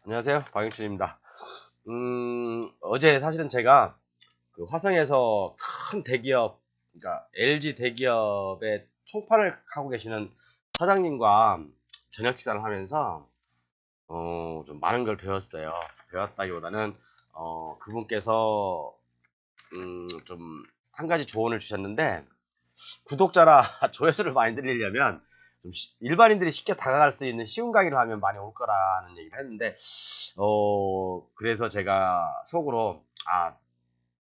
안녕하세요. 박영춘입니다. 어제 사실은 제가 그 화성에서 큰 대기업, 그러니까 LG 대기업의 총판을 하고 계시는 사장님과 저녁 식사를 하면서, 좀 많은 걸 배웠어요. 배웠다기보다는, 그분께서, 좀 한 가지 조언을 주셨는데, 구독자라 조회수를 많이 늘리려면 좀 일반인들이 쉽게 다가갈 수 있는 쉬운 강의를 하면 많이 올 거라는 얘기를 했는데, 그래서 제가 속으로,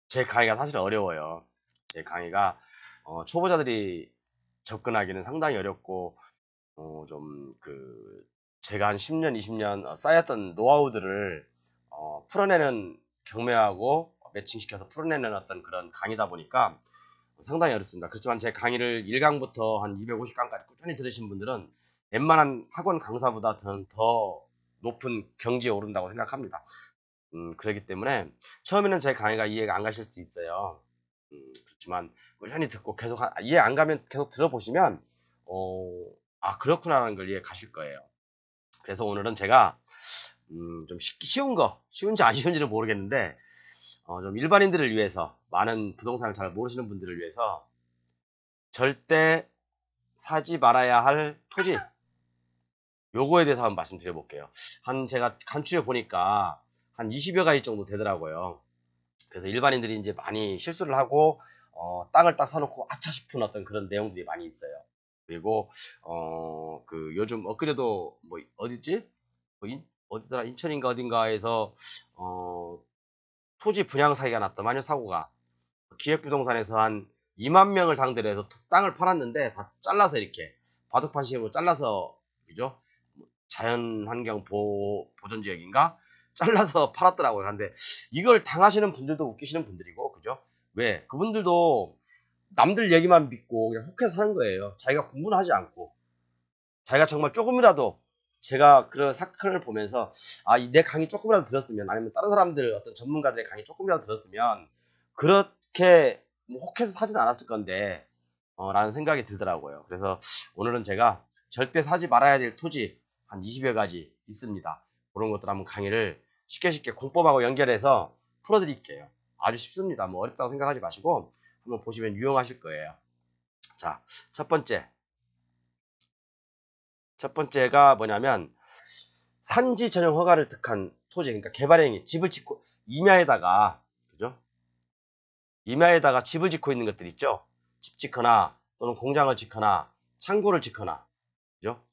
제 강의가 사실 어려워요. 제 강의가, 초보자들이 접근하기는 상당히 어렵고, 제가 한 10년, 20년 쌓였던 노하우들을, 풀어내는 경매하고 매칭시켜서 풀어내는 어떤 그런 강의다 보니까 상당히 어렵습니다. 그렇지만 제 강의를 1강부터 한 250강까지 꾸준히 들으신 분들은 웬만한 학원 강사보다 저는 더 높은 경지에 오른다고 생각합니다. 그렇기 때문에 처음에는 제 강의가 이해가 안 가실 수 있어요. 그렇지만 꾸준히 듣고 계속 이해 안 가면 계속 들어보시면 그렇구나라는 걸 이해 가실 거예요. 그래서 오늘은 제가 좀 쉬운 거, 쉬운지 안 쉬운지는 모르겠는데 좀 일반인들을 위해서, 많은 부동산을 잘 모르시는 분들을 위해서 절대 사지 말아야 할 토지, 요거에 대해서 한번 말씀드려 볼게요. 제가 간추려 보니까 한 20여 가지 정도 되더라고요. 그래서 일반인들이 이제 많이 실수를 하고 땅을 딱 사놓고 아차 싶은 어떤 그런 내용들이 많이 있어요. 그리고 요즘 엊그제도 뭐 어디지? 어디더라? 인천인가 어딘가에서 토지 분양 사기가 났더만요. 사고가 기획부동산에서 한 2만 명을 상대로 해서 땅을 팔았는데 다 잘라서 이렇게 바둑판식으로 잘라서, 그죠? 자연환경 보전지역인가 잘라서 팔았더라고요. 근데 이걸 당하시는 분들도 웃기시는 분들이고, 그죠? 왜? 그분들도 남들 얘기만 믿고 그냥 혹해서 사는 거예요. 자기가 공부는 하지 않고, 자기가 정말 조금이라도, 제가 그런 사건을 보면서 내 강의 조금이라도 들었으면, 아니면 다른 사람들 어떤 전문가들의 강의 조금이라도 들었으면 그렇게 뭐 혹해서 사진 않았을 건데 라는 생각이 들더라고요. 그래서 오늘은 제가 절대 사지 말아야 될 토지 한 20여 가지 있습니다. 그런 것들 한번 강의를 쉽게 공법하고 연결해서 풀어드릴게요. 아주 쉽습니다. 뭐 어렵다고 생각하지 마시고 한번 보시면 유용하실 거예요. 자, 첫 번째. 첫 번째가 뭐냐면, 산지 전용 허가를 득한 토지, 그러니까 개발행위, 집을 짓고, 임야에다가, 그죠? 임야에다가 집을 짓고 있는 것들 있죠? 집 짓거나, 또는 공장을 짓거나, 창고를 짓거나, 그죠?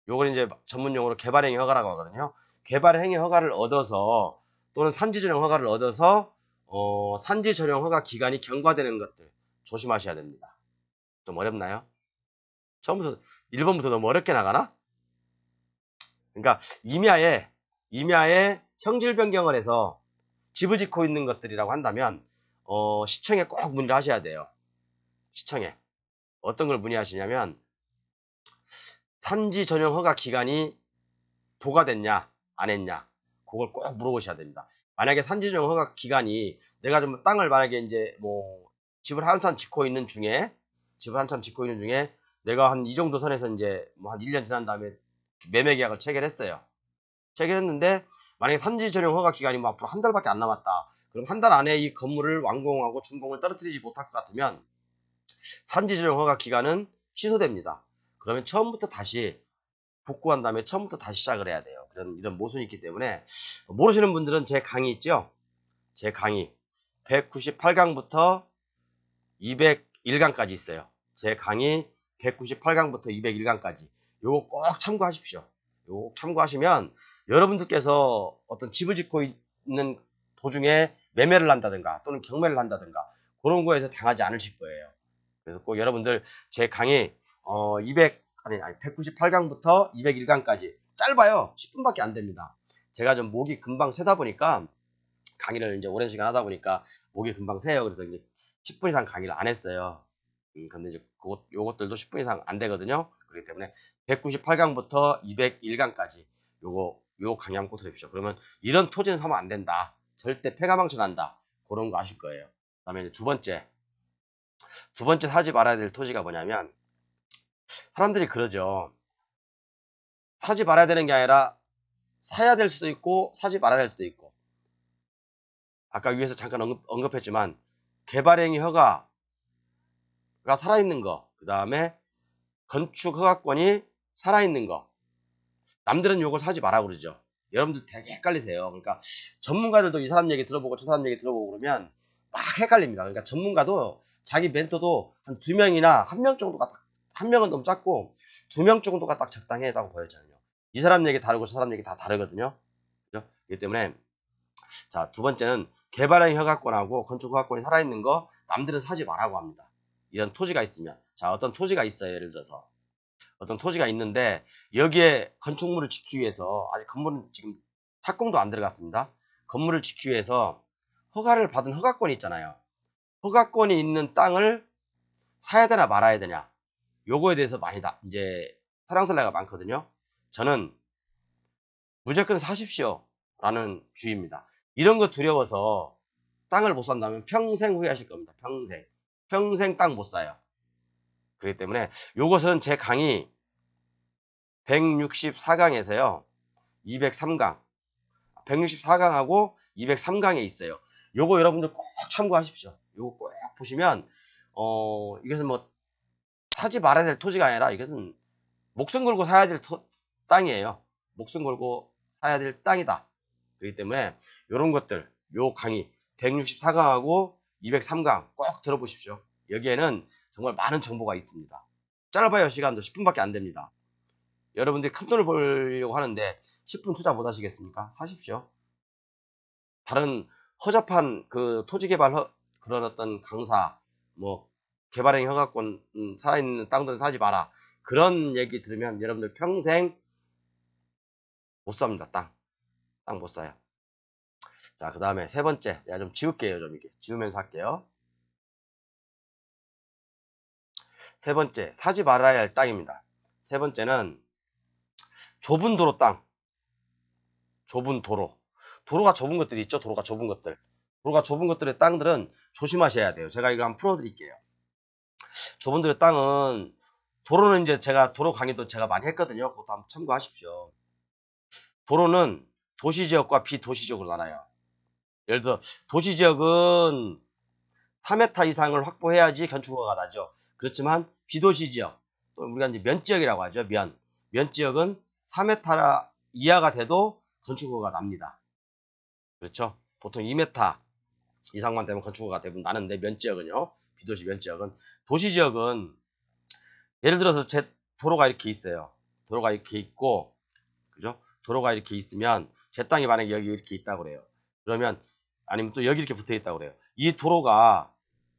요걸 이제 전문 용어로 개발행위 허가라고 하거든요. 개발행위 허가를 얻어서, 또는 산지 전용 허가를 얻어서, 산지 전용 허가 기간이 경과되는 것들, 조심하셔야 됩니다. 좀 어렵나요? 처음부터, 1번부터 너무 어렵게 나가나? 그러니까 임야에 형질 변경을 해서 집을 짓고 있는 것들이라고 한다면 시청에 꼭 문의를 하셔야 돼요. 시청에 어떤 걸 문의하시냐면, 산지 전용 허가 기간이 도과됐냐 안 했냐, 그걸 꼭 물어보셔야 됩니다. 만약에 산지 전용 허가 기간이, 내가 좀 땅을 만약에 이제 뭐 집을 한참 짓고 있는 중에 내가 한 이 정도 선에서 이제 뭐 한 1년 지난 다음에 매매 계약을 체결했어요. 체결했는데 만약에 산지 전용 허가 기간이 뭐 앞으로 한 달밖에 안 남았다. 그럼 한 달 안에 이 건물을 완공하고 준공을 떨어뜨리지 못할 것 같으면 산지 전용 허가 기간은 취소됩니다. 그러면 처음부터 다시 복구한 다음에 처음부터 다시 시작을 해야 돼요. 이런 모순이 있기 때문에, 모르시는 분들은 제 강의 있죠? 제 강의 198강부터 201강까지 있어요. 제 강의 198강부터 201강까지. 요거 꼭 참고하십시오. 요거 꼭 참고하시면 여러분들께서 어떤 집을 짓고 있는 도중에 매매를 한다든가 또는 경매를 한다든가 그런 거에서 당하지 않으실 거예요. 그래서 꼭 여러분들 제 강의 198강부터 201강까지 짧아요. 10분밖에 안 됩니다. 제가 좀 목이 금방 새다 보니까, 강의를 이제 오랜 시간 하다 보니까 목이 금방 새요. 그래서 이제 10분 이상 강의를 안 했어요. 근데 이제 요것들도 10분 이상 안 되거든요. 그렇기 때문에 198강부터 201강까지 요 강의 한번 꼭 들으십시오. 그러면 이런 토지는 사면 안 된다, 절대 폐가망신 난다, 그런 거 아실 거예요. 그다음에 이제 두 번째 사지 말아야 될 토지가 뭐냐면, 사람들이 그러죠. 사지 말아야 되는 게 아니라 사야 될 수도 있고 사지 말아야 될 수도 있고, 아까 위에서 잠깐 언급했지만 개발행위 허가가 살아있는 거, 그 다음에 건축 허가권이 살아있는 거, 남들은 요걸 사지 마라 그러죠. 여러분들 되게 헷갈리세요. 그러니까 전문가들도 이 사람 얘기 들어보고 저 사람 얘기 들어보고 그러면 막 헷갈립니다. 그러니까 전문가도 자기 멘토도 한 2명이나 1명 정도가 딱, 1명은 너무 작고 2명 정도가 딱 적당하다고 보여져요. 이 사람 얘기 다르고 저 사람 얘기 다 다르거든요. 그죠? 그렇기 때문에 자, 두 번째는 개발행 허가권하고 건축 허가권이 살아있는 거 남들은 사지 말라고 합니다. 이런 토지가 있으면. 자, 어떤 토지가 있어요. 예를 들어서 어떤 토지가 있는데 여기에 건축물을 짓기 위해서, 아직 건물은 지금 착공도 안 들어갔습니다. 건물을 짓기 위해서 허가를 받은 허가권이 있잖아요. 허가권이 있는 땅을 사야 되나 말아야 되냐, 요거에 대해서 많이 이제 설랑설레가 많거든요. 저는 무조건 사십시오 라는 주의입니다. 이런 거 두려워서 땅을 못 산다면 평생 후회하실 겁니다. 평생 땅 못 사요. 그렇기 때문에 요것은 제 강의 164강에서요 203강 164강하고 203강에 있어요. 요거 여러분들 꼭 참고하십시오. 요거 꼭 보시면 이것은 뭐 사지 말아야 될 토지가 아니라 이것은 목숨 걸고 사야 될 땅이에요. 목숨 걸고 사야 될 땅이다. 그렇기 때문에 요런 것들, 요 강의 164강하고 203강 꼭 들어보십시오. 여기에는 정말 많은 정보가 있습니다. 짧아요. 시간도 10분밖에 안 됩니다. 여러분들이 큰돈을 벌려고 하는데 10분 투자 못 하시겠습니까? 하십시오. 다른 허접한 그 토지개발 그런 어떤 강사, 뭐 개발행 허가권 살아있는 땅들은 사지 마라, 그런 얘기 들으면 여러분들 평생 못 삽니다. 땅 못 사요. 자, 그 다음에 세 번째, 내가 좀 지울게요. 좀 이렇게 지우면서 할게요. 세 번째, 사지 말아야 할 땅입니다. 세 번째는 좁은 도로 땅. 좁은 도로가 좁은 것들이 있죠. 도로가 좁은 것들의 땅들은 조심하셔야 돼요. 제가 이거 한번 풀어드릴게요. 좁은 도로의 땅은, 도로는 이제 제가 도로 강의도 제가 많이 했거든요. 그것도 한번 참고하십시오. 도로는 도시지역과 비도시지역으로 나눠요. 예를 들어 도시지역은 4m 이상을 확보해야지 건축허가가 나죠. 그렇지만 비도시지역, 또 우리가 이제 면지역이라고 하죠. 면지역은 4m 이하가 돼도 건축허가가 납니다. 그렇죠? 보통 2m 이상만 되면 건축허가가 대부분 나는데, 면지역은요, 비도시 면지역은. 도시지역은 예를 들어서 제 도로가 이렇게 있어요. 도로가 이렇게 있고, 그죠? 도로가 이렇게 있으면 제 땅이 만약에 여기 이렇게 있다고 그래요. 그러면, 아니면 또 여기 이렇게 붙어 있다고 그래요. 이 도로가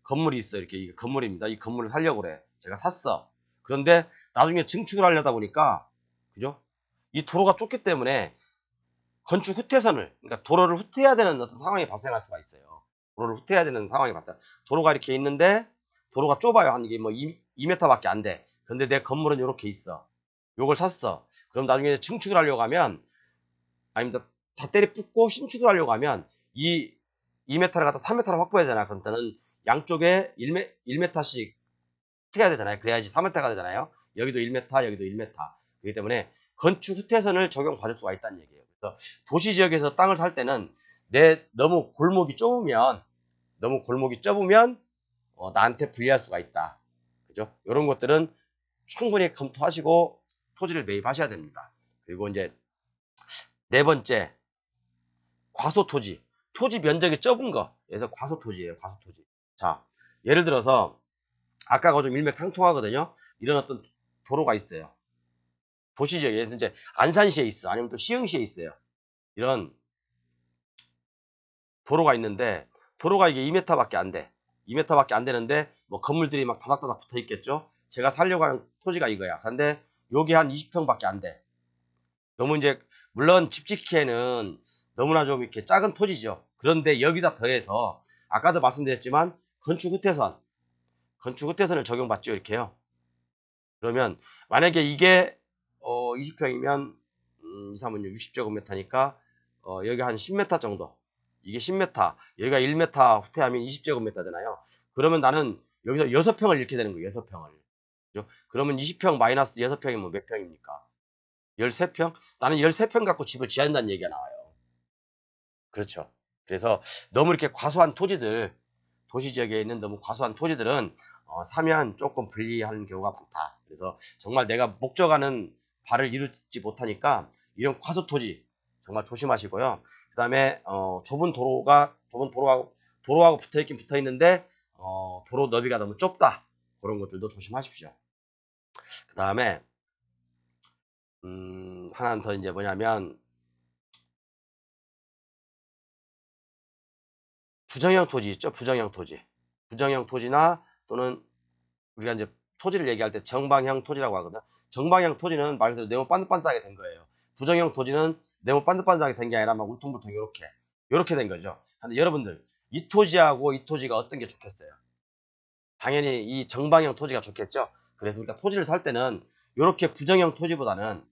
건물이 있어요. 이렇게, 이게 건물입니다. 이 건물을 살려고 그래. 제가 샀어. 그런데 나중에 증축을 하려다 보니까, 그죠? 이 도로가 좁기 때문에 건축 후퇴선을, 그러니까 도로를 후퇴해야 되는 어떤 상황이 발생할 수가 있어요. 도로를 후퇴해야 되는 상황이 발생. 도로가 이렇게 있는데 도로가 좁아요. 한 이게 뭐 2m밖에 안 돼. 그런데 내 건물은 이렇게 있어. 요걸 샀어. 그럼 나중에 증축을 하려고 하면, 아니면 다 때려 붓고 신축을 하려고 하면 이 2m를 갖다 3m로 확보해야 되잖아. 그럼 저는 양쪽에 1m씩 해야 되잖아요. 그래야지 3m가 되잖아요. 여기도 1m, 여기도 1m. 그렇기 때문에 건축 후퇴선을 적용받을 수가 있다는 얘기예요. 그래서 도시지역에서 땅을 살 때는 너무 골목이 좁으면 나한테 불리할 수가 있다. 그죠? 이런 것들은 충분히 검토하시고 토지를 매입하셔야 됩니다. 그리고 이제 네 번째, 과소토지. 토지 면적이 적은 거. 그래서 과소토지예요. 과소토지. 자, 예를 들어서 아까가 좀 일맥상통하거든요. 이런 어떤 도로가 있어요. 도시지역에 이제 안산시에 있어. 아니면 또 시흥시에 있어요. 이런 도로가 있는데 도로가 이게 2m밖에 안 돼. 2m밖에 안 되는데 뭐 건물들이 막 다닥다닥 붙어 있겠죠. 제가 살려고 하는 토지가 이거야. 근데 여기 한 20평밖에 안 돼. 너무 이제 물론 집 짓기에는 너무나 좀 이렇게 작은 토지죠. 그런데 여기다 더해서 아까도 말씀드렸지만 건축 후퇴선을 적용받죠. 이렇게요. 그러면 만약에 이게 20평이면 2, 3은 60제곱미터니까 여기 한 10m 정도. 이게 10m, 여기가 1m 후퇴하면 20제곱미터잖아요. 그러면 나는 여기서 6평을 잃게 되는 거예요. 6평을. 그죠? 그러면 20평 마이너스 6평이면 몇 평입니까? 13평? 나는 13평 갖고 집을 지어야 된다는 얘기가 나와요. 그렇죠. 그래서 너무 이렇게 과소한 토지들, 도시 지역에 있는 너무 과소한 토지들은 사면 조금 불리한 경우가 많다. 그래서 정말 내가 목적하는 바를 이루지 못하니까 이런 과소 토지 정말 조심하시고요. 그 다음에 도로하고 붙어있긴 붙어있는데 도로 너비가 너무 좁다. 그런 것들도 조심하십시오. 그 다음에 하나는 더 이제 뭐냐면 부정형 토지 있죠? 부정형 토지. 부정형 토지나 또는 우리가 이제 토지를 얘기할 때 정방형 토지라고 하거든. 정방형 토지는 말 그대로 네모 반듯반듯하게 된 거예요. 부정형 토지는 네모 반듯반듯하게 된 게 아니라 막 울퉁불퉁 요렇게 된 거죠. 근데 여러분들 이 토지하고 이 토지가 어떤 게 좋겠어요? 당연히 이 정방형 토지가 좋겠죠. 그래서 우리가 토지를 살 때는 요렇게 부정형 토지보다는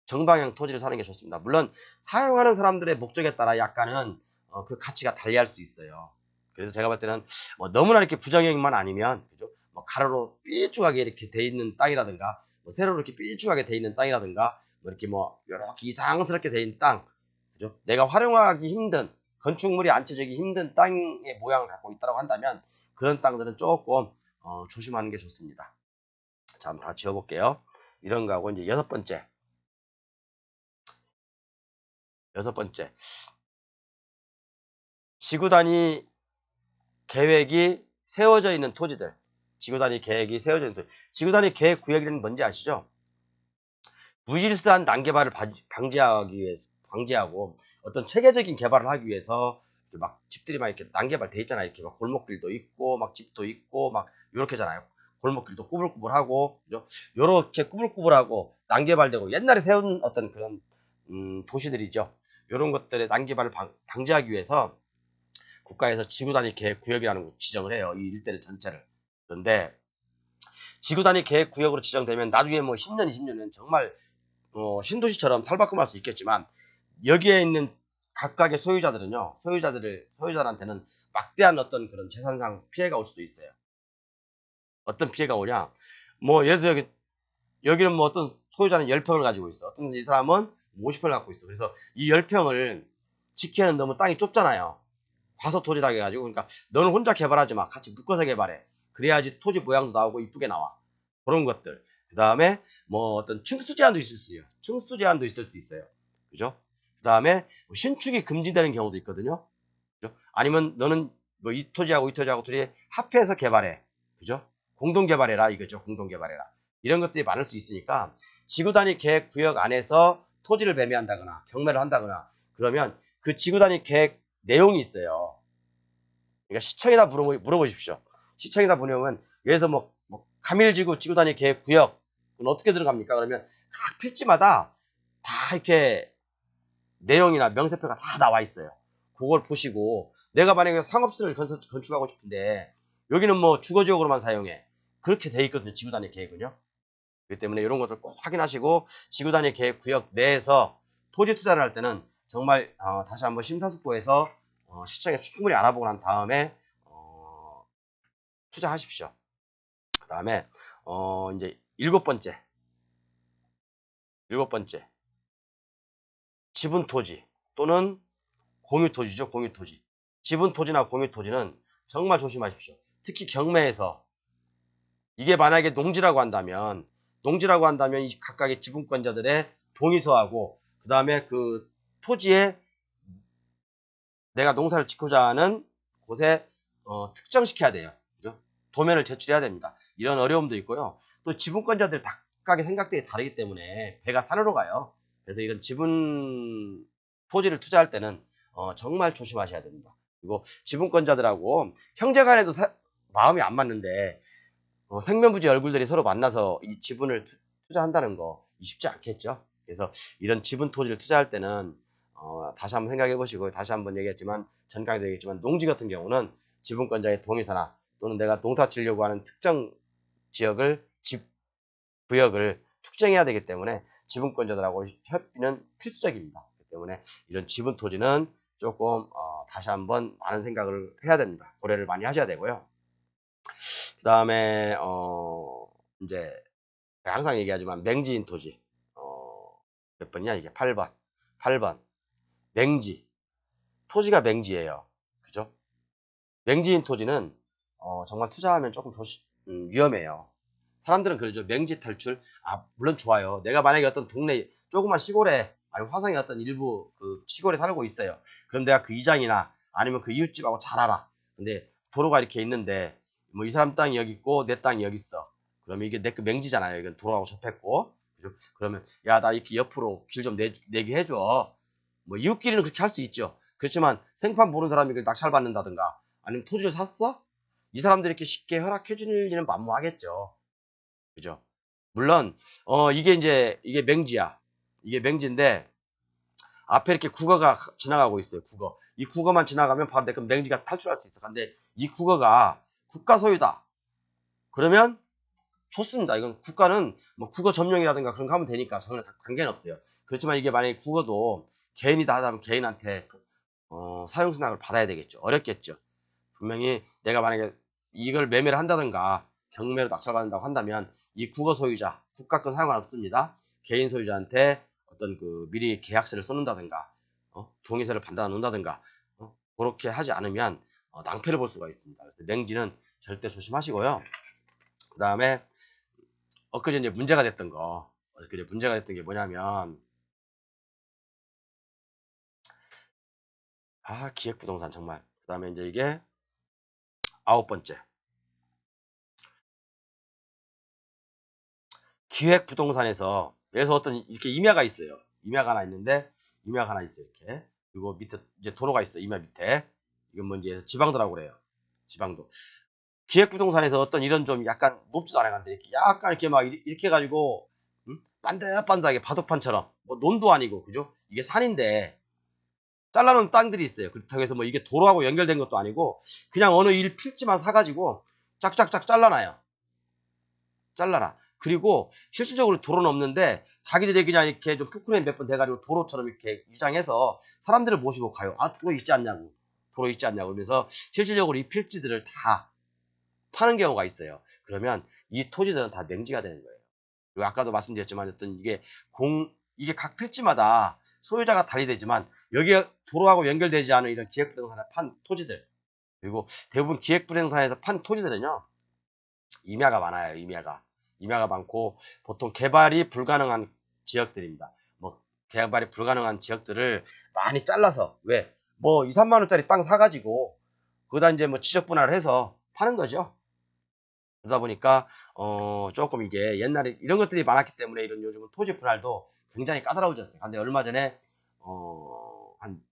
정방형 토지를 사는 게 좋습니다. 물론 사용하는 사람들의 목적에 따라 약간은 그 가치가 달리할 수 있어요. 그래서 제가 볼 때는 너무나 이렇게 부정형만 아니면 그죠? 가로로 삐쭉하게 이렇게 돼 있는 땅이라든가 세로로 이렇게 삐쭉하게 돼 있는 땅이라든가 이렇게 이렇게 이상스럽게 돼 있는 땅, 그죠? 내가 활용하기 힘든 건축물이 앉혀지기 힘든 땅의 모양을 갖고 있다고 한다면 그런 땅들은 조금 조심하는 게 좋습니다. 자, 한번 다 지어볼게요. 이런 거하고 이제 여섯 번째 지구 단위 계획이 세워져 있는 토지들. 지구 단위 계획이 세워져 있는 토지. 지구 단위 계획 구역이란 뭔지 아시죠? 무질서한 난개발을 방지하고 어떤 체계적인 개발을 하기 위해서 막 집들이 막 이렇게 난개발 돼 있잖아요. 이렇게 막 골목길도 있고 막 집도 있고 막 이렇게잖아요. 골목길도 꾸불꾸불하고 그죠? 요렇게 꾸불꾸불하고 난개발되고 옛날에 세운 어떤 그런 도시들이죠. 이런 것들의 난개발을 방지하기 위해서 국가에서 지구 단위 계획 구역이라는 걸 지정을 해요. 이 일대를 전체를. 그런데 지구 단위 계획 구역으로 지정되면 나중에 10년, 20년은 정말 신도시처럼 탈바꿈할 수 있겠지만 여기에 있는 각각의 소유자들한테는 막대한 어떤 그런 재산상 피해가 올 수도 있어요. 어떤 피해가 오냐? 예를 들어 여기는 어떤 소유자는 10평을 가지고 있어. 어떤 이 사람은 50평을 갖고 있어. 그래서 이 10평을 지키는 너무 땅이 좁잖아요. 과소 토지라고 해가지고, 그러니까 너는 혼자 개발하지 마. 같이 묶어서 개발해. 그래야지 토지 모양도 나오고 이쁘게 나와. 그런 것들. 그 다음에 어떤 층수 제한도 있을 수 있어요. 층수 제한도 있을 수 있어요. 그죠? 그 다음에 신축이 금지되는 경우도 있거든요. 그죠? 아니면 너는 이 토지하고 이 토지하고 둘이 합해서 개발해. 그죠? 공동 개발해라 이거죠. 공동 개발해라. 이런 것들이 많을 수 있으니까 지구 단위 계획 구역 안에서 토지를 매매한다거나 경매를 한다거나 그러면 그 지구 단위 계획 내용이 있어요. 그러니까 시청에다 물어보십시오. 시청에다 보내면 여기서 가밀지구 지구 단위 계획 구역은 어떻게 들어갑니까? 그러면 각 필지마다 다 이렇게 내용이나 명세표가 다 나와 있어요. 그걸 보시고 내가 만약에 상업시설을 건축하고 싶은데 여기는 주거지역으로만 사용해. 그렇게 돼 있거든요. 지구 단위 계획은요. 그렇기 때문에 이런 것들 꼭 확인하시고 지구 단위 계획 구역 내에서 토지 투자를 할 때는 정말 다시 한번 심사숙고해서 시청에 충분히 알아보고 난 다음에 투자하십시오. 그 다음에 이제 일곱 번째 지분 토지 또는 공유 토지죠. 공유 토지. 지분 토지나 공유 토지는 정말 조심하십시오. 특히 경매에서 이게 만약에 농지라고 한다면 이 각각의 지분권자들의 동의서하고 그 다음에 그 토지에 내가 농사를 짓고자 하는 곳에 특정시켜야 돼요. 그죠? 도면을 제출해야 됩니다. 이런 어려움도 있고요. 또 지분권자들 각각의 생각들이 다르기 때문에 배가 산으로 가요. 그래서 이런 지분 토지를 투자할 때는 정말 조심하셔야 됩니다. 그리고 지분권자들하고 형제간에도 마음이 안 맞는데 생면부지 얼굴들이 서로 만나서 이 지분을 투자한다는 거 쉽지 않겠죠. 그래서 이런 지분 토지를 투자할 때는 다시 한번 생각해 보시고 다시 한번 얘기했지만 전 강의도 얘기했지만 농지 같은 경우는 지분권자의 동의서나 또는 내가 농사 지으려고 하는 특정 지역을 구역을 특정해야 되기 때문에 지분권자들하고 협의는 필수적입니다. 그렇기 때문에 이런 지분 토지는 조금 다시 한번 많은 생각을 해야 됩니다. 고려를 많이 하셔야 되고요. 그 다음에 이제 항상 얘기하지만 맹지인 토지 몇 번이냐 이게 8번. 8번. 맹지. 토지가 맹지예요. 그죠? 맹지인 토지는 정말 투자하면 조금 위험해요. 사람들은 그러죠. 맹지 탈출. 물론 좋아요. 내가 만약에 어떤 동네 조그만 시골에 아니면 화성의 어떤 일부 그 시골에 살고 있어요. 그럼 내가 그 이장이나 아니면 그 이웃집하고 잘 알아. 근데 도로가 이렇게 있는데 뭐 이 사람 땅이 여기 있고 내 땅이 여기 있어. 그러면 이게 내 그 맹지잖아요. 이건 도로하고 접했고. 그죠? 그러면 야, 나 이렇게 옆으로 길 좀 내게 해줘. 뭐 이웃끼리는 그렇게 할 수 있죠. 그렇지만 생판 보는 사람이 낙찰 받는다든가 아니면 토지를 샀어? 이 사람들이 이렇게 쉽게 허락해 줄 일은 만무하겠죠. 그죠? 물론 이게 맹지야. 이게 맹지인데 앞에 이렇게 국어가 지나가고 있어요. 국어. 이 국어만 지나가면 바로 내 그 맹지가 탈출할 수 있어. 근데 이 국어가 국가 소유다. 그러면 좋습니다. 이건 국가는 뭐 국어 점령이라든가 그런 거 하면 되니까 전혀 관계는 없어요. 그렇지만 이게 만약에 국어도 개인이 다 하다면 개인한테 사용승낙을 받아야 되겠죠. 어렵겠죠. 분명히 내가 만약에 이걸 매매를 한다든가 경매로 낙찰받는다고 한다면 이 국어 소유자, 국가권 사용은 없습니다. 개인 소유자한테 어떤 그 미리 계약서를 써놓는다든가 동의서를 받아 놓는다든가 그렇게 하지 않으면 낭패를 볼 수가 있습니다. 그래서 맹지는 절대 조심하시고요. 그 다음에 엊그제 이제 문제가 됐던 거, 엊그제 문제가 됐던 게 뭐냐면 기획부동산 정말. 그 다음에 이제 이게 9번째. 기획부동산에서 그래서 어떤 이렇게 임야가 있어요. 임야가 하나 있는데 임야가 하나 있어요. 이렇게. 그리고 밑에 이제 도로가 있어요. 임야 밑에. 이건 뭔지 지방도라고 그래요. 지방도. 기획부동산에서 어떤 이런 좀 약간 높지도 않아간데 이렇게 약간 이렇게 막 이렇게 해가지고 반듯반듯하게 바둑판처럼 뭐 논도 아니고 그죠? 이게 산인데 잘라놓은 땅들이 있어요. 그렇다고 해서 뭐 이게 도로하고 연결된 것도 아니고 그냥 어느 일 필지만 사가지고 짝짝짝 잘라놔요. 잘라라. 그리고 실질적으로 도로는 없는데 자기들이 그냥 이렇게 좀 포크레인 몇 번 대가지고 도로처럼 이렇게 위장해서 사람들을 모시고 가요. 도로 있지 않냐고. 도로 있지 않냐고. 그러면서 실질적으로 이 필지들을 다 파는 경우가 있어요. 그러면 이 토지들은 다 맹지가 되는 거예요. 그리고 아까도 말씀드렸지만 어떤 이게 각 필지마다 소유자가 달리 되지만 여기에 도로하고 연결되지 않은 이런 기획부동산에 판 토지들 그리고 대부분 기획부동산에서 판 토지들은요 임야가 많아요. 임야가 많고 보통 개발이 불가능한 지역들입니다. 뭐 개발이 불가능한 지역들을 많이 잘라서 왜 뭐 2, 3만 원짜리 땅 사가지고 거기다 이제 뭐 지적 분할을 해서 파는 거죠. 그러다 보니까 조금 이게 옛날에 이런 것들이 많았기 때문에 이런 요즘은 토지 분할도 굉장히 까다로워졌어요. 근데 얼마 전에 한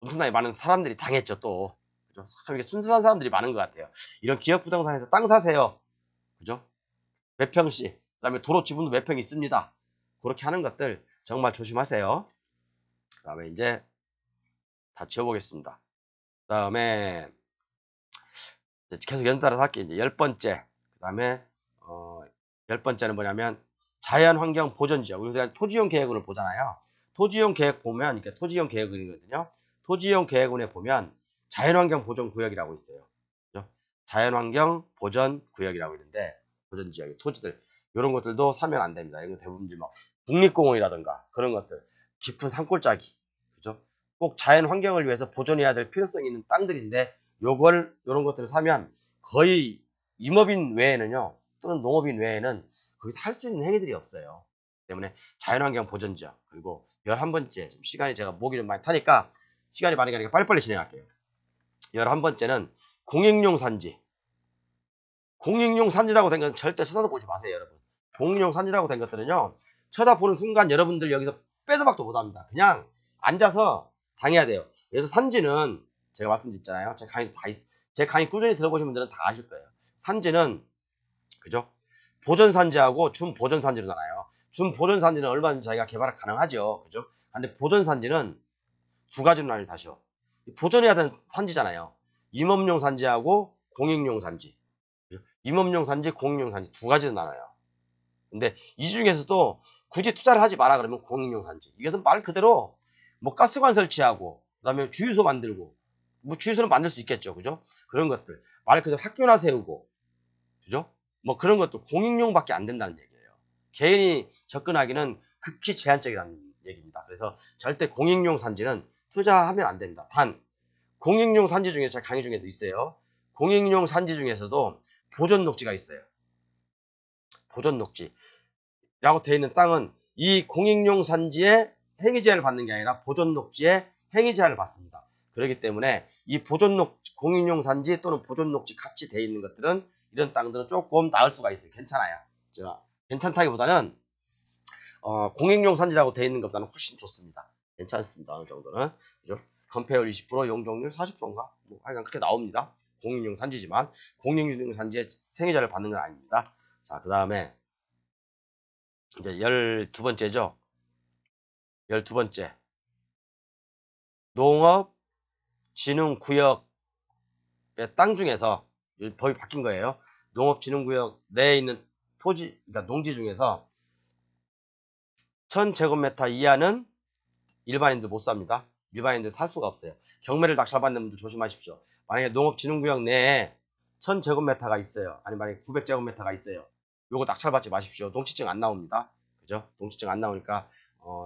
엄청나게 많은 사람들이 당했죠 또. 그죠? 참 이게 순수한 사람들이 많은 것 같아요. 이런 기업 부동산에서 땅 사세요. 그죠? 몇 평씩. 그다음에 도로 지분도 몇 평 있습니다. 그렇게 하는 것들 정말 조심하세요. 그다음에 이제 다 지워보겠습니다. 그다음에 계속 연달아서 할게요. 이제 10번째. 그다음에 열 번째는 뭐냐면 자연환경 보전지역. 우리가 토지용 계획원을 보잖아요. 토지용 계획 보면 이렇게 토지용 계획원이거든요. 토지용 계획원에 보면 자연환경 보전구역이라고 있어요. 그죠? 자연환경 보전구역이라고 있는데 보전지역 토지들 이런 것들도 사면 안 됩니다. 이런 거 대부분 이제 막 국립공원이라든가 그런 것들 깊은 산골짜기 그죠? 꼭 자연환경을 위해서 보존해야 될 필요성이 있는 땅들인데 요런 것들을 사면 거의 임업인 외에는요 또는 농업인 외에는 거기서 할 수 있는 행위들이 없어요. 때문에 자연환경 보전지역 그리고 11번째 시간이 제가 목이 좀 많이 타니까 시간이 많이 가니까 빨리빨리 진행할게요. 11번째는 공익용 산지. 공익용 산지라고 된 건 절대 쳐다보지 마세요, 여러분. 공익용 산지라고 된 것들은요. 쳐다보는 순간 여러분들 여기서 빼도 박도 못합니다. 그냥 앉아서 당해야 돼요. 그래서 산지는 제가 말씀드렸잖아요. 제 강의 꾸준히 들어보신 분들은 다 아실 거예요. 산지는 그죠? 보전산지하고 준보전산지로 나눠요. 준보전산지는 얼마든지 자기가 개발 가능하죠. 그죠? 근데 보전산지는 두 가지로 나뉘다시요. 보전해야 되는 산지잖아요. 임업용 산지하고 공익용 산지. 임업용 산지, 공익용 산지 두 가지로 나눠요. 근데 이 중에서도 굳이 투자를 하지 마라 그러면 공익용 산지. 이것은 말 그대로 뭐 가스관 설치하고 그다음에 주유소 만들고 뭐 주유소는 만들 수 있겠죠. 그죠? 그런 것들. 말 그대로 학교나 세우고 그죠? 뭐 그런 것도 공익용밖에 안 된다는 얘기예요. 개인이 접근하기는 극히 제한적이라는 얘기입니다. 그래서 절대 공익용 산지는 투자하면 안 됩니다. 단 공익용 산지 중에 제가 강의 중에도 있어요. 공익용 산지 중에서도 보존 녹지가 있어요. 보존 녹지라고 되어 있는 땅은 이 공익용 산지에 행위 제한을 받는 게 아니라 보존 녹지에 행위 제한을 받습니다. 그렇기 때문에 이 보존 녹지, 공익용 산지 또는 보존 녹지 같이 되어 있는 것들은 이런 땅들은 조금 나을 수가 있어요. 괜찮아요. 제가 괜찮다기보다는 공익용 산지라고 되어 있는 것보다는 훨씬 좋습니다. 괜찮습니다. 어느 정도는. 그죠? 컴페어 20%, 용적률 40%인가? 뭐 하여간 그렇게 나옵니다. 공익용 산지지만 공익용 산지에 생애자를 받는 건 아닙니다. 자, 그 다음에 이제 12번째죠. 12번째. 농업진흥구역의 땅 중에서 법이 바뀐 거예요. 농업진흥구역 내에 있는 토지, 그러니까 농지 중에서 1000제곱미터 이하는 일반인들 못 삽니다. 일반인들 살 수가 없어요. 경매를 낙찰받는 분들 조심하십시오. 만약에 농업진흥구역 내에 1000제곱미터가 있어요. 아니 만약에 900제곱미터가 있어요. 요거 낙찰받지 마십시오. 농지증 안 나옵니다. 그죠? 농지증 안 나오니까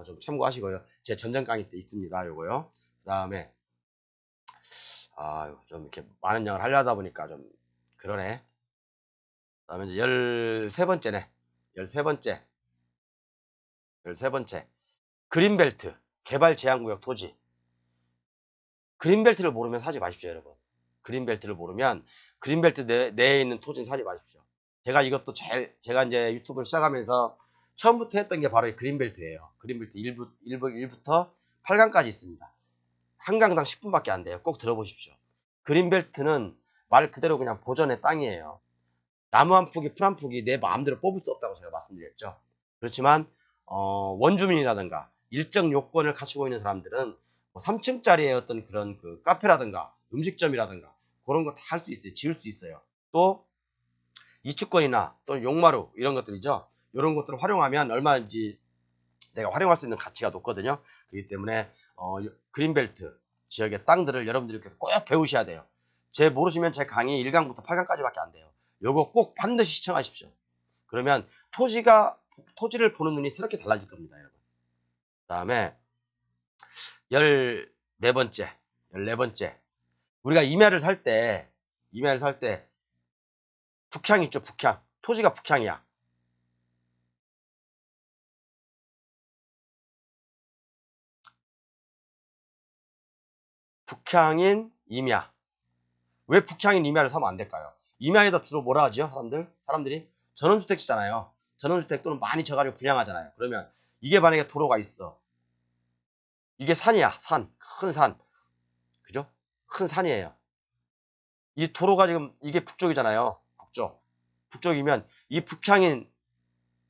좀 참고하시고요. 제 전전 강의 때 있습니다. 요거요. 그 다음에 좀 이렇게 많은 양을 하려다 보니까 좀 그러네. 그 다음에 이제 13번째네. 13번째. 그린벨트 개발 제한구역 토지. 그린벨트를 모르면 사지 마십시오, 여러분. 그린벨트를 모르면 그린벨트 내에 있는 토지는 사지 마십시오. 제가 이것도 제가 이제 유튜브를 시작하면서 처음부터 했던 게 바로 이 그린벨트예요. 그린벨트 1부터 8강까지 있습니다. 한 강당 10분밖에 안 돼요. 꼭 들어보십시오. 그린벨트는 말 그대로 그냥 보전의 땅이에요. 나무 한 폭이 풀 한 폭이 내 마음대로 뽑을 수 없다고 제가 말씀드렸죠. 그렇지만 원주민이라든가 일정 요건을 갖추고 있는 사람들은 3층짜리의 어떤 그런 그 카페라든가 음식점이라든가 그런 거 다 할 수 있어요. 지을 수 있어요. 또 이축권이나 또 용마루 이런 것들이죠. 이런 것들을 활용하면 얼마인지 내가 활용할 수 있는 가치가 높거든요. 그렇기 때문에 그린벨트 지역의 땅들을 여러분들이 꼭 배우셔야 돼요. 제 모르시면 제 강의 1강부터 8강까지밖에 안 돼요. 요거 꼭 반드시 시청하십시오. 그러면 토지를 보는 눈이 새롭게 달라질 겁니다, 여러분. 그 다음에 14번째. 우리가 임야를 살 때 북향 있죠, 북향. 토지가 북향이야. 북향인 임야. 왜 북향인 임야를 사면 안 될까요? 임야에다 주로 뭐라 하죠, 사람들이? 전원주택이잖아요. 전원주택 또는 많이 저가를 분양하잖아요. 그러면 이게 만약에 도로가 있어. 이게 산이야, 큰 산. 그죠? 큰 산이에요. 이 도로가 지금 이게 북쪽이잖아요. 북쪽이면 이 북향인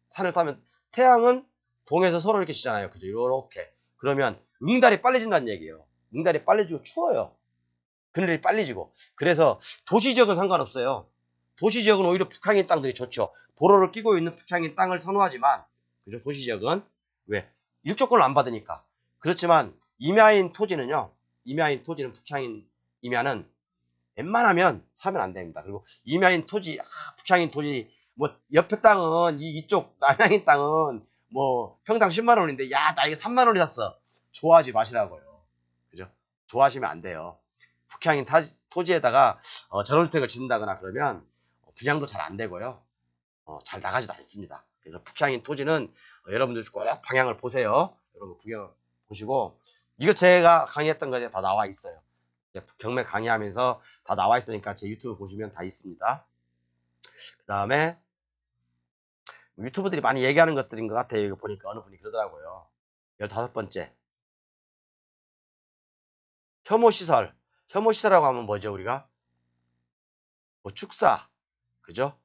산을 타면 태양은 동에서 서로 이렇게 지잖아요. 그죠? 이렇게. 그러면 응달이 빨리 진다는 얘기예요. 응달이 빨리 지고 추워요. 그늘이 빨리 지고. 그래서 도시지역은 상관없어요. 도시지역은 오히려 북향인 땅들이 좋죠. 도로를 끼고 있는 북향인 땅을 선호하지만, 그죠? 도시지역은 왜? 일조권을 안 받으니까. 그렇지만 임야인 토지는 북향인 임야는 웬만하면 사면 안 됩니다. 그리고 임야인 토지, 북향인 토지, 뭐 옆에 땅은 이쪽 남향인 땅은 뭐 평당 10만 원인데 야, 나 이게 3만 원이 샀어. 좋아하지 마시라고요. 그죠? 좋아하시면 안 돼요. 북향인 토지에다가 전원주택을 짓는다거나 그러면 분양도 잘 안 되고요. 잘 나가지도 않습니다. 그래서 북향인 토지는 여러분들 꼭 방향을 보세요. 여러분 구경 보시고 이거 제가 강의했던 거에 다 나와 있어요. 경매 강의하면서 다 나와 있으니까 제 유튜브 보시면 다 있습니다. 그 다음에 유튜브들이 많이 얘기하는 것들인 것 같아요. 이거 보니까 어느 분이 그러더라고요. 15번째. 혐오시설. 혐오시설이라고 하면 뭐죠, 우리가? 뭐 축사. 그죠?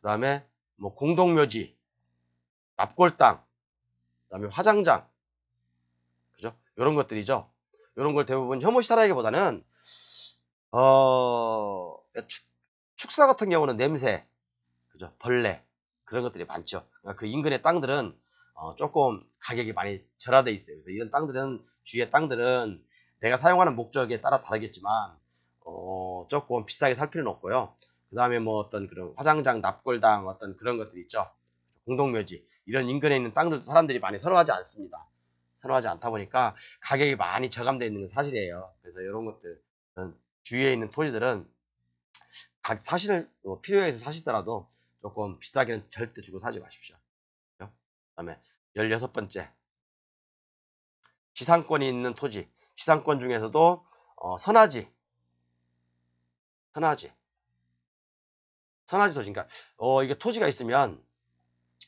그 다음에 뭐 공동묘지, 납골당, 그 다음에 화장장. 그죠? 이런 것들이죠. 이런 걸 대부분 혐오시설하기보다는, 축사 같은 경우는 냄새, 그죠? 벌레. 그런 것들이 많죠. 그러니까 그 인근의 땅들은 조금 가격이 많이 절하돼 있어요. 그래서 이런 땅들은 주위의 땅들은 내가 사용하는 목적에 따라 다르겠지만 조금 비싸게 살 필요는 없고요. 그 다음에 뭐 어떤 그런 화장장, 납골당 어떤 그런 것들 있죠. 공동묘지 이런 인근에 있는 땅들도 사람들이 많이 선호하지 않습니다. 선호하지 않다 보니까 가격이 많이 저감되어 있는 건 사실이에요. 그래서 이런 것들, 주위에 있는 토지들은 사실 필요해서 사시더라도 조금 비싸게는 절대 주고 사지 마십시오. 그 다음에 16번째, 지상권이 있는 토지. 지상권 중에서도 선화지 토지. 그러니까 이게 토지가 있으면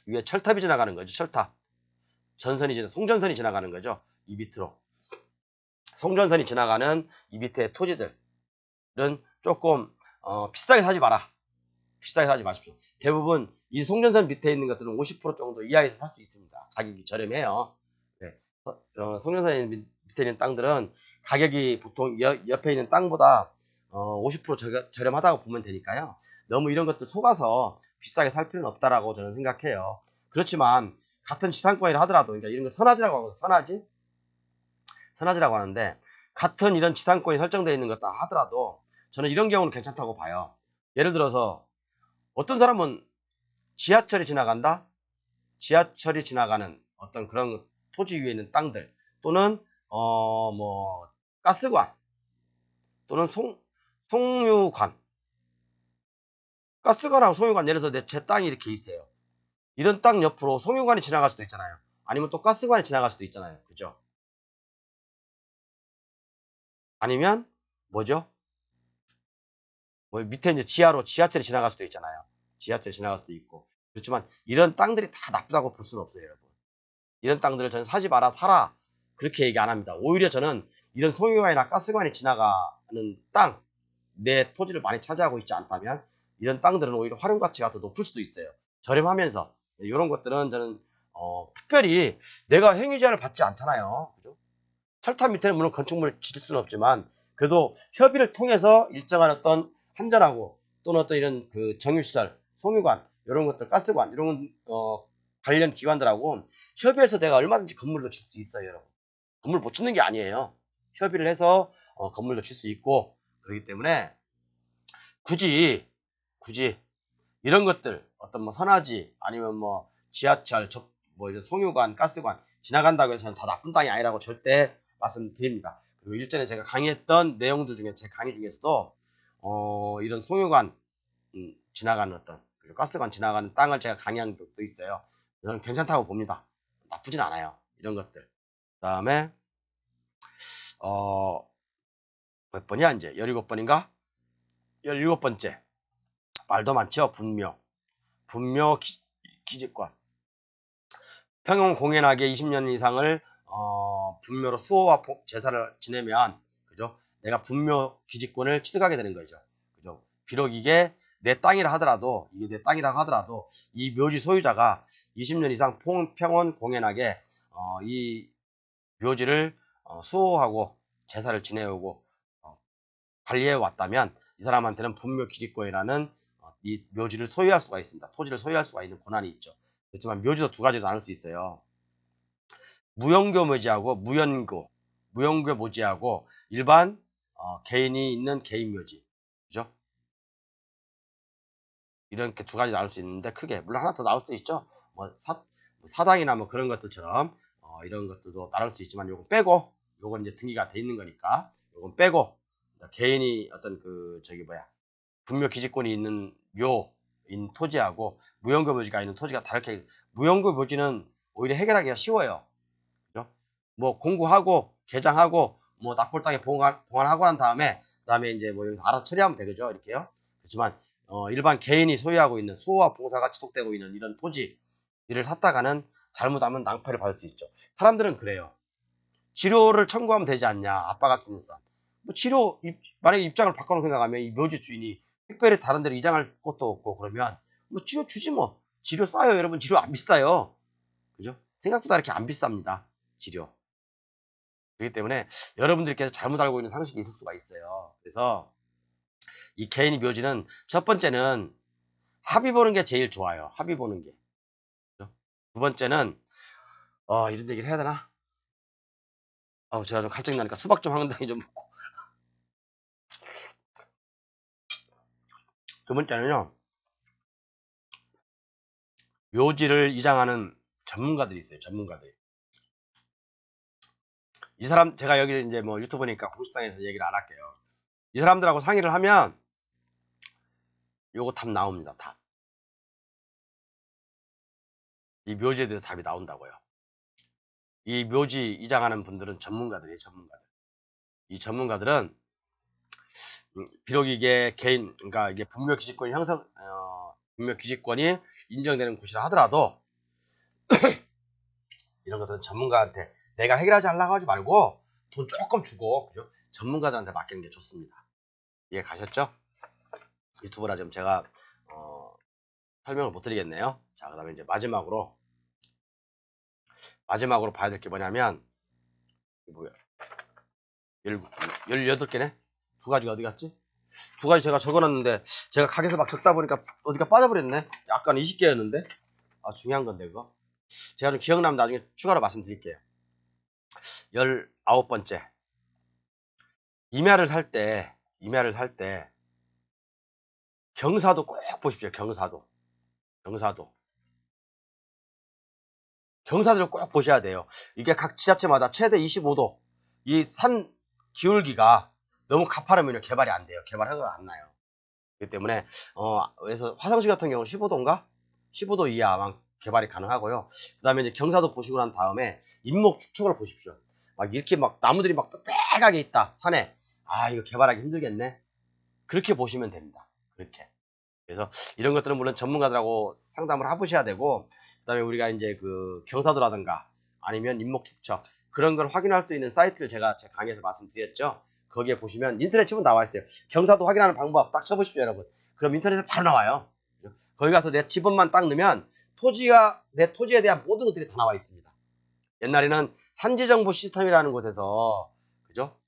위에 철탑이 지나가는 거죠. 철탑. 송전선이 지나가는 거죠. 이 밑으로. 송전선이 지나가는 이 밑에 토지들은 조금 비싸게 사지 마라. 비싸게 사지 마십시오. 대부분 이 송전선 밑에 있는 것들은 50% 정도 이하에서 살 수 있습니다. 가격이 저렴해요. 네. 송전선 밑에 있는 땅들은 가격이 보통 옆에 있는 땅보다 50% 저렴하다고 보면 되니까요. 너무 이런 것들 속아서 비싸게 살 필요는 없다라고 저는 생각해요. 그렇지만 같은 지상권이라 하더라도, 그러니까 이런 걸 선화지라고 하고, 선화지라고 하는데, 같은 이런 지상권이 설정되어 있는 것다 하더라도 저는 이런 경우는 괜찮다고 봐요. 예를 들어서 어떤 사람은 지하철이 지나간다? 지하철이 지나가는 어떤 그런 토지 위에 있는 땅들, 또는 뭐 가스관, 또는 송유관, 가스관하고 송유관, 예를 들어서 제 땅이 이렇게 있어요. 이런 땅 옆으로 송유관이 지나갈 수도 있잖아요. 아니면 또 가스관이 지나갈 수도 있잖아요. 그죠? 아니면 뭐죠? 뭐 밑에 이제 지하철이 지나갈 수도 있잖아요. 지하철이 지나갈 수도 있고. 그렇지만 이런 땅들이 다 나쁘다고 볼 수는 없어요, 여러분. 이런 땅들을 저는 사지 마라, 사라, 그렇게 얘기 안 합니다. 오히려 저는 이런 송유관이나 가스관이 지나가는 땅, 내 토지를 많이 차지하고 있지 않다면 이런 땅들은 오히려 활용 가치가 더 높을 수도 있어요. 저렴하면서. 이런 것들은 저는 특별히 내가 행위 제한을 받지 않잖아요. 그죠? 철탑 밑에는 물론 건축물을 짓을 수는 없지만, 그래도 협의를 통해서 일정한 어떤 한전하고, 또는 어떤 이런 그 정유시설, 송유관, 이런 것들, 가스관, 이런 관련 기관들하고 협의해서 내가 얼마든지 건물도 짓을 수 있어요, 여러분. 건물 못 짓는 게 아니에요. 협의를 해서 건물도 짓을 수 있고, 그렇기 때문에 굳이 이런 것들, 어떤 뭐 선화지, 아니면 뭐 지하철, 뭐 이런 송유관, 가스관 지나간다고 해서 다 나쁜 땅이 아니라고 절대 말씀드립니다. 그리고 일전에 제가 강의했던 내용들 중에, 제 강의 중에서도 이런 송유관 지나가는 어떤, 그리고 가스관 지나가는 땅을 제가 강의한 적도 있어요. 저는 괜찮다고 봅니다. 나쁘진 않아요, 이런 것들. 그 다음에 몇 번이야 이제? 17번인가? 17번째. 말도 많죠. 분묘 기지권. 평형 공연하게 20년 이상을 분묘로 수호와 제사를 지내면, 그죠? 내가 분묘 기지권을 취득하게 되는 거죠. 그죠? 비록 이게 내 땅이라 하더라도, 이 묘지 소유자가 20년 이상 평온 공연하게 이 묘지를 수호하고 제사를 지내오고 관리해 왔다면, 이 사람한테는 분묘 기지권이라는 이 묘지를 소유할 수가 있습니다. 토지를 소유할 수가 있는 권한이 있죠. 그렇지만 묘지도 두 가지로 나눌 수 있어요. 무형교 묘지하고 무형교 묘지하고 일반 개인이 있는 개인 묘지, 그죠? 이렇게 두 가지 나눌 수 있는데, 크게 물론 하나 더 나올 수도 있죠. 뭐 사당이나 뭐 그런 것들처럼 이런 것들도 나눌 수 있지만, 요건 빼고, 요건 이제 등기가 돼 있는 거니까 요건 빼고, 개인이 어떤 분묘 기지권이 있는 묘인 토지하고 무형교 묘지가 있는 토지가 다르게, 무형교 묘지는 오히려 해결하기가 쉬워요. 그죠? 뭐 공구하고 개장하고 뭐 납골 땅에 보관하고 난 다음에, 그다음에 이제 뭐 여기서 알아서 처리하면 되겠죠, 이렇게요. 그렇지만 일반 개인이 소유하고 있는, 수호와 봉사가 지속되고 있는 이런 토지, 이를 샀다가는 잘못하면 낭패를 받을 수 있죠. 사람들은 그래요. 치료를 청구하면 되지 않냐, 아빠 같은 인산. 뭐 만약에 입장을 바꿔놓고 생각하면, 이 묘지 주인이 특별히 다른 데로 이장할 것도 없고 그러면 뭐 치료 주지 뭐. 치료 싸요, 여러분. 치료 안 비싸요. 그죠? 생각보다 이렇게 안 비쌉니다, 치료. 그렇기 때문에 여러분들께서 잘못 알고 있는 상식이 있을 수가 있어요. 그래서 이 개인 묘지는 첫 번째는 합의 보는 게 제일 좋아요. 합의 보는 게. 그죠? 두 번째는 이런 얘기를 해야 되나? 제가 좀 갈증 나니까 수박 좀 한 덩이 좀 먹고. 두 번째는요, 묘지를 이장하는 전문가들이 있어요. 전문가들. 이 사람 제가 여기 이제 뭐 유튜브니까 공식상에서 얘기를 안 할게요. 이 사람들하고 상의를 하면 요거 답 나옵니다. 답. 이 묘지에 대해서 답이 나온다고요. 이 묘지 이장하는 분들은 전문가들이에요. 전문가들. 이 전문가들은 비록 이게 개인, 그러니까 이게 분묘기지권이 분묘기지권이 인정되는 곳이라 하더라도 이런 것들은 전문가한테 내가 해결하지 않으려고 하지 말고 돈 조금 주고, 그죠? 전문가들한테 맡기는 게 좋습니다. 이해 가셨죠? 유튜브라 좀 제가 설명을 못 드리겠네요. 자, 그 다음에 이제 마지막으로 봐야 될 게 뭐냐면, 뭐야, 18개네? 두 가지가 어디 갔지? 두 가지 제가 적어놨는데, 제가 가게에서 막 적다 보니까 어디가 빠져버렸네? 약간 20개였는데? 아, 중요한 건데, 그거. 제가 좀 기억나면 나중에 추가로 말씀드릴게요. 19번째. 임야를 살 때, 경사도 꼭 보십시오. 경사도를 꼭 보셔야 돼요. 이게 각 지자체마다 최대 25도. 이 산 기울기가 너무 가파르면요, 개발이 안 돼요. 개발 허가가 안 나요. 그렇기 때문에, 그래서 화성시 같은 경우는 15도인가? 15도 이하만 개발이 가능하고요. 그 다음에 이제 경사도 보시고 난 다음에 인목 축척을 보십시오. 막 이렇게 막 나무들이 막 빽빽하게 있다, 산에. 아, 이거 개발하기 힘들겠네. 그렇게 보시면 됩니다. 그렇게. 그래서 이런 것들은 물론 전문가들하고 상담을 해보셔야 되고, 그다음에 우리가 이제 그 경사도라든가 아니면 인목 축척 그런 걸 확인할 수 있는 사이트를 제가 제 강의에서 말씀드렸죠. 거기에 보시면 인터넷 치면 나와 있어요. 경사도 확인하는 방법 딱 쳐보십시오, 여러분. 그럼 인터넷에 바로 나와요. 거기 가서 내 지번만 딱 넣으면 내 토지에 대한 모든 것들이 다 나와 있습니다. 옛날에는 산지정보 시스템이라는 곳에서, 그죠?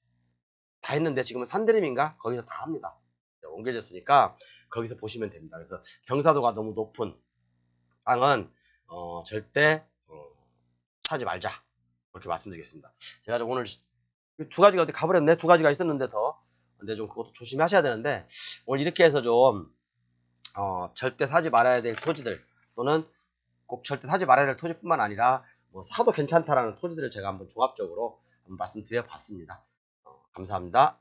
다 했는데 지금은 산드림인가? 거기서 다 합니다. 옮겨졌으니까 거기서 보시면 됩니다. 그래서 경사도가 너무 높은 땅은 절대 사지 말자, 그렇게 말씀드리겠습니다. 제가 오늘 두 가지가 어디 가버렸네. 두 가지가 있었는데 근데 좀 그것도 조심하셔야 되는데, 오늘 이렇게 해서 좀 절대 사지 말아야 될 토지들, 또는 꼭 절대 사지 말아야 될 토지뿐만 아니라 뭐 사도 괜찮다라는 토지들을 제가 한번 종합적으로 한번 말씀드려 봤습니다. 감사합니다.